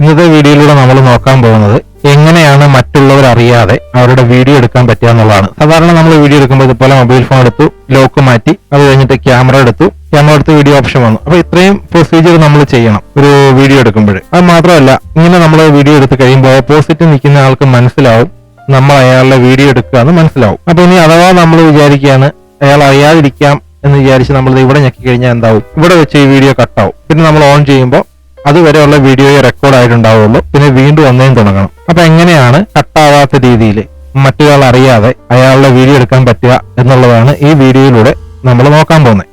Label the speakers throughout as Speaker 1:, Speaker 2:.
Speaker 1: ഇന്നത്തെ വീഡിയോയിലൂടെ നമ്മൾ നോക്കാൻ പോകുന്നത് എങ്ങനെയാണ് മറ്റുള്ളവർ അറിയാതെ അവരുടെ വീഡിയോ എടുക്കാൻ പറ്റുക എന്നുള്ളതാണ്. സാധാരണ നമ്മൾ വീഡിയോ എടുക്കുമ്പോൾ ഇതുപോലെ മൊബൈൽ ഫോൺ എടുത്തു, ലോക്ക് മാറ്റി, അത് കഴിഞ്ഞിട്ട് ക്യാമറ എടുത്ത് വീഡിയോ ഓപ്ഷൻ വന്നു. അപ്പൊ ഇത്രയും പ്രൊസീജിയർ നമ്മൾ ചെയ്യണം ഒരു വീഡിയോ എടുക്കുമ്പോൾ. അത് മാത്രമല്ല, ഇങ്ങനെ നമ്മൾ വീഡിയോ എടുത്ത് കഴിയുമ്പോൾ ഓപ്പോസിറ്റ് നിൽക്കുന്ന ആൾക്ക് മനസ്സിലാവും നമ്മൾ അയാളുടെ വീഡിയോ എടുക്കുക എന്ന് മനസ്സിലാവും. അപ്പൊ ഇനി അഥവാ നമ്മൾ വിചാരിക്കുകയാണ് അയാൾ അറിയാതിരിക്കാം എന്ന് വിചാരിച്ച് നമ്മൾ ഇവിടെ ഞെക്കി കഴിഞ്ഞാൽ എന്താവും, ഇവിടെ വെച്ച് ഈ വീഡിയോ കട്ടാവും. പിന്നെ നമ്മൾ ഓൺ ചെയ്യുമ്പോൾ അതുവരെയുള്ള വീഡിയോ റെക്കോർഡ് ആയിട്ടുണ്ടാവുള്ളൂ. പിന്നെ വീണ്ടും ഒന്നേം തുടങ്ങണം. അപ്പൊ എങ്ങനെയാണ് കട്ടാവാത്ത രീതിയിൽ മറ്റൊരാൾ അറിയാതെ അയാളുടെ വീഡിയോ എടുക്കാൻ പറ്റുക എന്നുള്ളതാണ് ഈ വീഡിയോയിലൂടെ നമ്മൾ നോക്കാൻ പോകുന്നത്.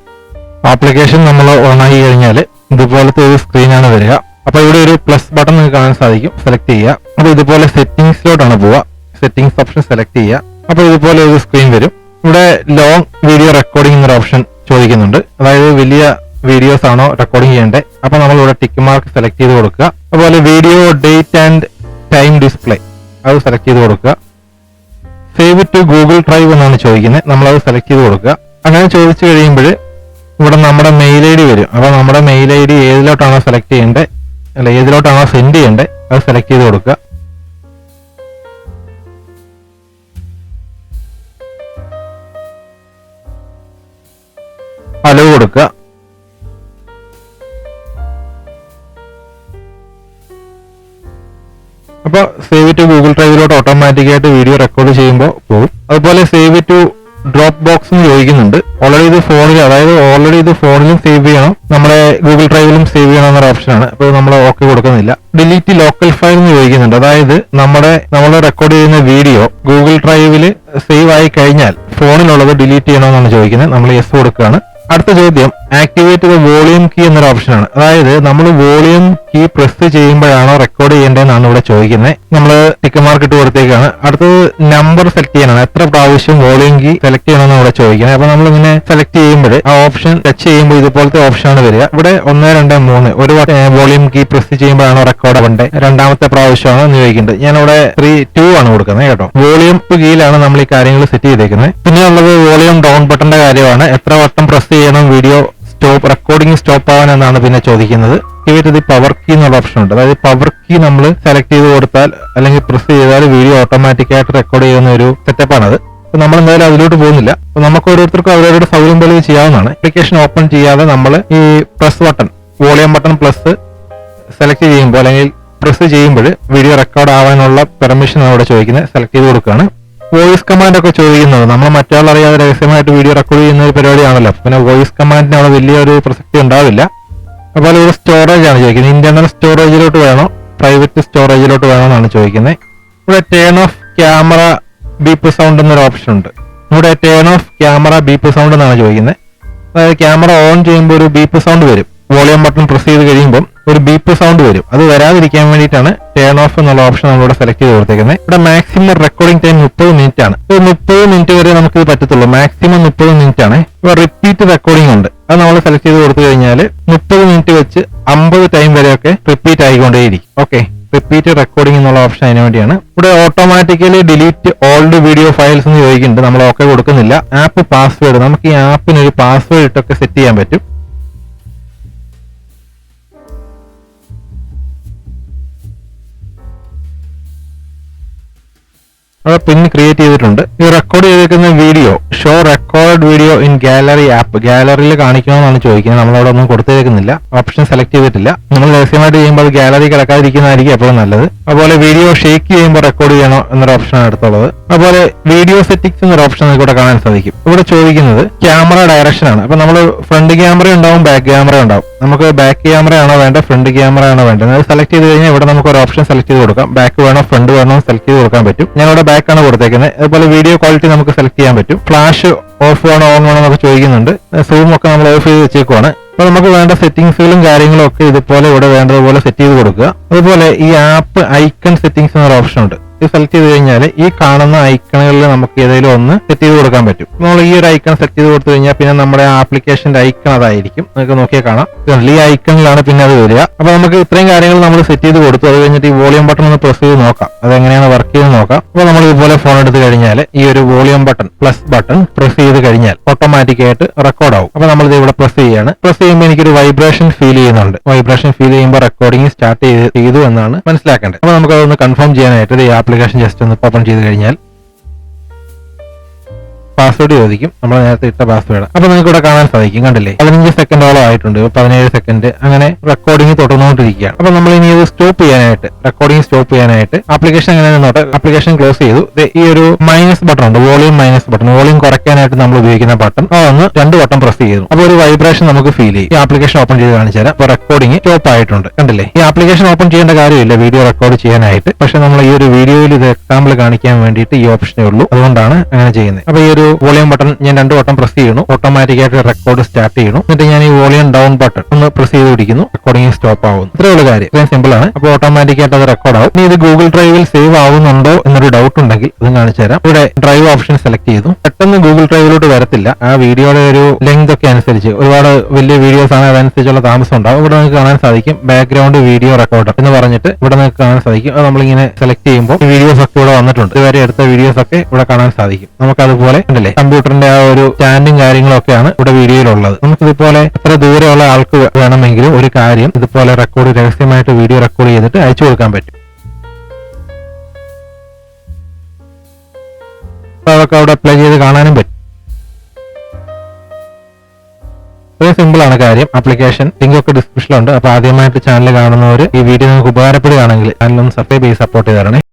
Speaker 1: ആപ്ലിക്കേഷൻ നമ്മൾ ഓൺ ആക്കി കഴിഞ്ഞാൽ ഇതുപോലത്തെ ഒരു സ്ക്രീനാണ് വരിക. അപ്പൊ ഇവിടെ ഒരു പ്ലസ് ബട്ടൺ നിങ്ങൾക്ക് കാണാൻ സാധിക്കും, സെലക്ട് ചെയ്യുക. അപ്പൊ ഇതുപോലെ സെറ്റിംഗ്സിലോട്ടാണ് പോവുക. സെറ്റിംഗ്സ് ഓപ്ഷൻ സെലക്ട് ചെയ്യുക. അപ്പൊ ഇതുപോലെ ഒരു സ്ക്രീൻ വരും. ഇവിടെ ലോങ് വീഡിയോ റെക്കോർഡിംഗ് എന്നൊരു ഓപ്ഷൻ ചോദിക്കുന്നുണ്ട്. അതായത് വലിയ വീഡിയോസ് ആണോ റെക്കോർഡിംഗ് ചെയ്യേണ്ടത്. അപ്പൊ നമ്മൾ ഇവിടെ ടിക്ക് മാർക്ക് സെലക്ട് ചെയ്ത് കൊടുക്കുക. അതുപോലെ video date and time display അത് സെലക്ട് ചെയ്ത് കൊടുക്കുക. സേവ് ടു ഗൂഗിൾ ഡ്രൈവ് എന്നാണ് ചോദിക്കുന്നത്. നമ്മളത് സെലക്ട് ചെയ്ത് കൊടുക്കുക. അങ്ങനെ ചോദിച്ചു കഴിയുമ്പോൾ ഇവിടെ നമ്മുടെ മെയിൽ ഐ ഡി വരും. അപ്പൊ നമ്മുടെ മെയിൽ ഐ ഡി ഏതിലോട്ടാണോ സെലക്ട് ചെയ്യേണ്ടത്, അല്ല ഏതിലോട്ടാണോ സെൻഡ് ചെയ്യേണ്ടത് അത് സെലക്ട് ചെയ്ത് കൊടുക്കുക. അലോ കൊടുക്കുക. അപ്പൊ സേവ് ടു ഗൂഗിൾ ഡ്രൈവിലോട്ട് ഓട്ടോമാറ്റിക്കായിട്ട് വീഡിയോ റെക്കോർഡ് ചെയ്യുമ്പോൾ പോകും. അതുപോലെ സേവ് ടു ഡ്രോപ്പ് ബോക്സ് എന്ന് ചോദിക്കുന്നുണ്ട്. ഓൾറെഡി ഇത് ഫോണിലും സേവ് ചെയ്യണം, നമ്മുടെ ഗൂഗിൾ ഡ്രൈവിലും സേവ് ചെയ്യണം എന്നൊരു ഓപ്ഷനാണ്. അപ്പോൾ നമ്മൾ ഓക്കെ കൊടുക്കുന്നില്ല. ഡിലീറ്റ് ലോക്കൽ ഫയൽ എന്ന് ചോദിക്കുന്നുണ്ട്. അതായത് നമ്മൾ റെക്കോർഡ് ചെയ്യുന്ന വീഡിയോ ഗൂഗിൾ ഡ്രൈവിൽ സേവ് ആയി കഴിഞ്ഞാൽ ഫോണിലുള്ളത് ഡിലീറ്റ് ചെയ്യണമെന്നാണ് ചോദിക്കുന്നത്. നമ്മൾ യെസ് കൊടുക്കുകയാണ്. അടുത്ത ചോദ്യം ആക്ടിവേറ്റ് ദ വോളിയം കീ എന്നൊരു ഓപ്ഷനാണ്. അതായത് നമ്മൾ വോളിയം കീ പ്രസ് ചെയ്യുമ്പോഴാണോ റെക്കോർഡ് ചെയ്യേണ്ടതെന്നാണ് ഇവിടെ ചോദിക്കുന്നത്. നമ്മൾ ടിക്ക് മാർക്ക് ഇട്ട് കൊടുത്തേക്കാണ്. അടുത്തത് നമ്പർ സെലക്ട് ചെയ്യാനാണ്. എത്ര പ്രാവശ്യം വോളിയം കീ സെലക്ട് ചെയ്യണമെന്ന് ഇവിടെ ചോദിക്കുന്നത്. അപ്പൊ നമ്മൾ ഇങ്ങനെ സെലക്ട് ചെയ്യുമ്പോൾ ആ ഓപ്ഷൻ ടച്ച് ചെയ്യുമ്പോൾ ഇതുപോലത്തെ ഓപ്ഷനാണ് വരിക. ഇവിടെ 1, 2, 3 ഒരു വോളിയം കീ പ്രസ് ചെയ്യുമ്പോഴാണോ റെക്കോർഡ് ആവേണ്ടത്, രണ്ടാമത്തെ പ്രാവശ്യമാണോ എന്ന് ചോദിക്കുന്നുണ്ട്. ഞാൻ ഇവിടെ 3, 2 ആണ് കൊടുക്കുന്നത് കേട്ടോ. വോളിയം കീയിലാണ് നമ്മൾ ഈ കാര്യങ്ങൾ സെറ്റ് ചെയ്തേക്കുന്നത്. പിന്നെ ഉള്ളത് വോളിയം ഡൗൺ ബട്ടന്റെ കാര്യമാണ്. എത്ര വട്ടം പ്രസ് ചെയ്യണം വീഡിയോ റെക്കോർഡിംഗ് സ്റ്റോപ്പ് ആവാൻ എന്നാണ് പിന്നെ ചോദിക്കുന്നത്. ആക്ടിവേറ്റ് പവർ കീ എന്നുള്ള ഓപ്ഷൻ ഉണ്ട്. അതായത് പവർ കീ നമ്മൾ സെലക്ട് ചെയ്ത് കൊടുത്താൽ അല്ലെങ്കിൽ പ്രസ് ചെയ്താൽ വീഡിയോ ഓട്ടോമാറ്റിക്കായിട്ട് റെക്കോർഡ് ചെയ്യുന്ന ഒരു സെറ്റപ്പാണത്. അപ്പൊ നമ്മൾ എന്തായാലും അതിലോട്ട് പോകുന്നില്ല. അപ്പൊ നമുക്ക് ഓരോരുത്തർക്കും അവരവരുടെ സൗകര്യം പോലെ ചെയ്യാവുന്നതാണ്. ആപ്ലിക്കേഷൻ ഓപ്പൺ ചെയ്യാതെ നമ്മൾ ഈ press button, volume button plus select ചെയ്യുമ്പോൾ അല്ലെങ്കിൽ പ്രസ് ചെയ്യുമ്പോൾ വീഡിയോ റെക്കോർഡ് ആവാനുള്ള പെർമിഷൻ അവിടെ ചോദിക്കുന്നത്. സെലക്ട് ചെയ്ത് കൊടുക്കുകയാണ്. വോയിസ് കമാൻഡ് ഒക്കെ ചോദിക്കുന്നത് നമ്മൾ മറ്റൊരാൾ അറിയാതെ രഹസ്യമായിട്ട് വീഡിയോ റെക്കോർഡ് ചെയ്യുന്ന ഒരു പരിപാടിയാണല്ലോ. പിന്നെ വോയിസ് കമാൻഡിന് അവിടെ വലിയൊരു പ്രസക്തി ഉണ്ടാവില്ല. അതുപോലെ ഇവിടെ സ്റ്റോറേജ് ആണ് ചോദിക്കുന്നത്. ഇന്റർണൽ സ്റ്റോറേജിലോട്ട് വേണോ പ്രൈവറ്റ് സ്റ്റോറേജിലോട്ട് വേണോ എന്നാണ് ചോദിക്കുന്നത്. ഇവിടെ turn of camera beep sound എന്നൊരു ഓപ്ഷൻ ഉണ്ട്. ഇവിടെ turn of camera beep sound എന്നാണ് ചോദിക്കുന്നത്. അതായത് ക്യാമറ ഓൺ ചെയ്യുമ്പോൾ ഒരു ബീപ്പ് സൗണ്ട് വരും. വോളിയം ബട്ടൺ പ്രസ് ചെയ്ത് കഴിയുമ്പോൾ ഒരു ബീപ്പ് സൗണ്ട് വരും. അത് വരാതിരിക്കാൻ വേണ്ടിയിട്ടാണ് ടേൺ ഓഫ് എന്നുള്ള ഓപ്ഷൻ നമ്മളിവിടെ സെലക്ട് ചെയ്ത് കൊടുത്തേക്കുന്നത്. ഇവിടെ മാക്സിമം റെക്കോർഡിംഗ് ടൈം 30 മിനിറ്റ് ആണ്. 30 മിനിറ്റ് വരെ നമുക്ക് ഇത് പറ്റത്തുള്ളൂ. മാക്സിമം 30 മിനിറ്റ് ആണ്. ഇപ്പൊ റിപ്പീറ്റ് റെക്കോർഡിംഗ് ഉണ്ട്. അത് നമ്മൾ സെലക്ട് ചെയ്ത് കൊടുത്തു കഴിഞ്ഞാൽ 30 മിനിറ്റ് വെച്ച് 50 ടൈം വരെയൊക്കെ റിപ്പീറ്റ് ആയിക്കൊണ്ടേയിരിക്കും. ഓക്കെ, റിപ്പീറ്റ് റെക്കോർഡിംഗ് എന്നുള്ള ഓപ്ഷൻ അതിന് വേണ്ടിയാണ്. ഇവിടെ automatically delete old video files എന്ന് ചോദിക്കുന്നുണ്ട്. നമ്മൾ ഓക്കെ കൊടുക്കുന്നില്ല. ആപ്പ് പാസ്വേഡ്, നമുക്ക് ഈ ആപ്പിന് ഒരു പാസ്വേഡ് ഇട്ടൊക്കെ സെറ്റ് ചെയ്യാൻ പറ്റും. അത് പിൻ ക്രിയേറ്റ് ചെയ്തിട്ടുണ്ട്. ഈ റെക്കോർഡ് ചെയ്തിരിക്കുന്ന video show record video in gallery app, ഗാലറിയിൽ കാണിക്കണമെന്നാണ് ചോദിക്കുന്നത്. നമ്മളവിടെ ഒന്നും കൊടുത്തേക്കുന്നില്ല, ഓപ്ഷൻ സെലക്ട് ചെയ്തിട്ടില്ല. നമ്മൾ രഹസ്യമായിട്ട് ചെയ്യുമ്പോൾ അത് ഗാലറി കിടക്കാതിരിക്കുന്നതായിരിക്കും എപ്പോഴും നല്ലത്. അതുപോലെ വീഡിയോ ഷേക്ക് ചെയ്യുമ്പോൾ റെക്കോർഡ് ചെയ്യണോ എന്നൊരു ഓപ്ഷനാണ് എടുത്തുള്ളത്. അതുപോലെ വീഡിയോ സെറ്റിംഗ്സ് എന്നൊരു ഓപ്ഷൻ നമുക്ക് ഇവിടെ കാണാൻ സാധിക്കും. ഇവിടെ ചോദിക്കുന്നത് ക്യാമറ ഡയറക്ഷൻ ആണ്. അപ്പൊ നമ്മൾ ഫ്രണ്ട് ക്യാമറ ഉണ്ടാവും, ബാക്ക് ക്യാമറ ഉണ്ടാവും. നമുക്ക് ബാക്ക് ക്യാമറ ആണോ വേണ്ടത്, ഫ്രണ്ട് ക്യാമറ ആണോ വേണ്ടത്, അത് സെലക്ട് ചെയ്ത് കഴിഞ്ഞാൽ ഇവിടെ നമുക്ക് ഒരു ഓപ്ഷൻ സെലക്ട് ചെയ്ത് കൊടുക്കാം. ബാക്ക് വേണോ ഫ്രണ്ട് വേണോ സെലക്ട് ചെയ്ത് കൊടുക്കാൻ പറ്റും. ഞാൻ ഇവിടെ ബാക്ക് ആണ് കൊടുത്തേക്കുന്നത്. അതുപോലെ വീഡിയോ ക്വാളിറ്റി നമുക്ക് സെലക്ട് ചെയ്യാൻ പറ്റും. ഫ്ലാഷ് ഓഫ് വേണോ ഓൺ വേണോ എന്നൊക്കെ ചോദിക്കുന്നുണ്ട്. സൂം ഒക്കെ നമ്മൾ ഓഫ് ചെയ്ത് വെച്ചേക്കുവാണ്. അപ്പൊ നമുക്ക് വേണ്ട സെറ്റിംഗ്സുകളും കാര്യങ്ങളും ഒക്കെ ഇതുപോലെ ഇവിടെ വേണ്ടതുപോലെ സെറ്റ് ചെയ്ത് കൊടുക്കുക. അതുപോലെ ഈ ആപ്പ് ഐക്കൺ സെറ്റിംഗ്സ് എന്നൊരു ഓപ്ഷൻ ഉണ്ട്. ഇത് സെലക്ട് ചെയ്ത് കഴിഞ്ഞാൽ ഈ കാണുന്ന ഐക്കണുകളിൽ നമുക്ക് ഏതെങ്കിലും ഒന്ന് സെറ്റ് ചെയ്ത് കൊടുക്കാൻ പറ്റും. നമ്മൾ ഈ ഒരു ഐക്കൺ സെറ്റ് ചെയ്ത് കൊടുത്തു കഴിഞ്ഞാൽ പിന്നെ നമ്മുടെ ആപ്ലിക്കേഷന്റെ ഐക്കൺ അതായിരിക്കും. നിങ്ങൾക്ക് നോക്കിയാൽ കാണാം. ഈ ഐക്കണിലാണ് പിന്നെ അത് വരിക. അപ്പൊ നമുക്ക് ഇത്രയും കാര്യങ്ങൾ നമ്മൾ സെറ്റ് ചെയ്ത് കൊടുത്തു. അത് കഴിഞ്ഞിട്ട് ഈ വോളിയം ബട്ടൺ ഒന്ന് പ്രസ് ചെയ്ത് നോക്കാം അത് എങ്ങനെയാണ് വർക്ക് ചെയ്ത് നോക്കാം. അപ്പോൾ നമ്മൾ ഇതുപോലെ ഫോൺ എടുത്ത് കഴിഞ്ഞാൽ ഈ ഒരു volume button plus button press ചെയ്ത് കഴിഞ്ഞാൽ ഓട്ടോമാറ്റിക് ആയിട്ട് റെക്കോർഡ് ആവും. അപ്പോൾ നമ്മൾ ഇത് ഇവിടെ പ്രസ് ചെയ്യാണ്. പ്രസ് ചെയ്യുമ്പോൾ എനിക്കൊരു വൈബ്രേഷൻ ഫീൽ ചെയ്യുന്നുണ്ട്. വൈബ്രേഷൻ ഫീൽ ചെയ്യുമ്പോൾ റെക്കോർഡിംഗ് സ്റ്റാർട്ട് ചെയ്തു എന്നാണ് മനസ്സിലാക്കേണ്ടത്. അപ്പോൾ നമുക്ക് അതൊന്ന് കൺഫേം ചെയ്യാനായിട്ട് ഈ ആപ്ലിക്കേഷൻ ജസ്റ്റ് ഒന്ന് ഓപ്പൺ ചെയ്ത് കഴിഞ്ഞാൽ പാസ്വേഡ് ചോദിക്കും, നമ്മൾ നേരത്തെ ഇട്ട പാസ്വേഡ്. അപ്പൊ നിങ്ങൾക്ക് ഇവിടെ കാണാൻ സാധിക്കും, കണ്ടില്ലേ 15 സെക്കൻഡോളം ആയിട്ടുണ്ട്, 17 സെക്കൻഡ് അങ്ങനെ റെക്കോർഡിംഗ് തുടർന്നുകൊണ്ടിരിക്കുകയാണ്. അപ്പൊ നമ്മൾ ഇനി ഇത് സ്റ്റോപ്പ് ചെയ്യാനായിട്ട്, റെക്കോർഡിംഗ് സ്റ്റോപ്പ് ചെയ്യാനായിട്ട് ആപ്ലിക്കേഷൻ എങ്ങനെ നിന്നോട്ടെ, ആപ്ലിക്കേഷൻ ക്ലോസ് ചെയ്തു. ഈ ഒരു മൈനസ് ബട്ടൺ ഉണ്ട്, വോളിയം മൈനസ് ബട്ടൺ, വോളിയം കുറയ്ക്കാനായിട്ട് നമ്മൾ ഉപയോഗിക്കുന്ന ബട്ടൺ, അതൊന്ന് 2 വട്ടം പ്രസ് ചെയ്തു. അപ്പോൾ ഒരു വൈബ്രേഷൻ നമുക്ക് ഫീൽ ചെയ്യും. ഈ ആപ്ലിക്കേഷൻ ഓപ്പൺ ചെയ്ത് കാണിച്ചു തരാം. അപ്പോൾ റെക്കോർഡിംഗ് സ്റ്റോപ്പ് ആയിട്ടുണ്ട്, കണ്ടില്ലേ. ഈ ആപ്ലിക്കേഷൻ ഓപ്പൺ ചെയ്യേണ്ട കാര്യമില്ല വീഡിയോ റെക്കോർഡ് ചെയ്യാനായിട്ട്, പക്ഷെ നമ്മൾ ഈ ഒരു വീഡിയോയിൽ ഇത് എക്സാമ്പിൾ കാണിക്കാൻ വേണ്ടിയിട്ട് ഈ ഓപ്ഷനേ ഉള്ളൂ, അതുകൊണ്ടാണ് അങ്ങനെ ചെയ്യുന്നത്. അപ്പൊ ഈ ഒരു വോളിയം ബട്ടൺ ഞാൻ 2 വട്ടം പ്രസ് ചെയ്യുന്നു, ഓട്ടോമാറ്റിക് ആയിട്ട് റെക്കോർഡ് സ്റ്റാർട്ട് ചെയ്യുന്നു. എന്നിട്ട് ഞാൻ ഈ വോളിയം ഡൗൺ ബട്ടൺ ഒന്ന് പ്രസ് ചെയ്ത് പിടിക്കുന്നു, റെക്കോർഡിംഗ് സ്റ്റോപ്പ് ആവുന്നു. ഇത്രയുള്ള കാര്യം, ഇത്രയും സിമ്പിൾ ആണ്. അപ്പോൾ ഓട്ടോമാറ്റിക് ആയിട്ട് അത് റെക്കോർഡ് ആവും. ഇനി ഇത് ഗൂഗിൾ ഡ്രൈവിൽ സേവ് ആവുന്നുണ്ടോ എന്നൊരു ഡൗട്ട് ഉണ്ടെങ്കിൽ അതും കാണിച്ചു തരാം. ഇവിടെ ഡ്രൈവ് ഓപ്ഷൻ സെലക്ട് ചെയ്തു. പെട്ടെന്ന് ഗൂഗിൾ ഡ്രൈവിലോട്ട് വരത്തില്ല, ആ വീഡിയോയുടെ ഒരു ലെങ്ത് ഒക്കെ അനുസരിച്ച്, ഒരുപാട് വലിയ വീഡിയോസ് ആണ്, അതനുസരിച്ചുള്ള താമസം ഉണ്ടാവും. ഇവിടെ നിങ്ങൾക്ക് കാണാൻ സാധിക്കും ബാക്ക്ഗ്രൗണ്ട് വീഡിയോ റെക്കോർഡർ എന്ന് പറഞ്ഞിട്ട് ഇവിടെ നിങ്ങൾക്ക് കാണാൻ സാധിക്കും. അത് നമ്മളിങ്ങനെ സെലക്ട് ചെയ്യുമ്പോൾ വീഡിയോസ് ഒക്കെ ഇവിടെ വന്നിട്ടുണ്ട്. ഇതുവരെ എടുത്ത വീഡിയോസ് ഒക്കെ ഇവിടെ കാണാൻ സാധിക്കും. നമുക്ക് അതുപോലെ ഉണ്ടല്ലേ കമ്പ്യൂട്ടറിന്റെ ആ ഒരു സ്റ്റാൻഡും കാര്യങ്ങളും ഒക്കെയാണ് ഇവിടെ വീഡിയോയിലുള്ളത്. നമുക്ക് ഇതുപോലെ എത്ര ദൂരെയുള്ള ആൾക്ക് വേണമെങ്കിലും ഒരു കാര്യം ഇതുപോലെ റെക്കോർഡ്, രഹസ്യമായിട്ട് വീഡിയോ റെക്കോർഡ് ചെയ്തിട്ട് അയച്ചു കൊടുക്കാൻ പറ്റും. അതൊക്കെ അവിടെ അപ്ലൈ ചെയ്ത് കാണാനും പറ്റും. വളരെ സിമ്പിൾ ആണ് കാര്യം. ആപ്ലിക്കേഷൻ ലിങ്ക് ഒക്കെ ഡിസ്ക്രിപ്ഷനിലുണ്ട്. അപ്പൊ ആദ്യമായിട്ട് ചാനൽ കാണുന്നവർ ഈ വീഡിയോ നിങ്ങൾക്ക് ഉപകാരപ്പെടുകയാണെങ്കിൽ ചാനൽ ഒന്ന് സബ്സ്ക്രൈബ് ചെയ്ത് സപ്പോർട്ട് ചെയ്ത് തരണേ.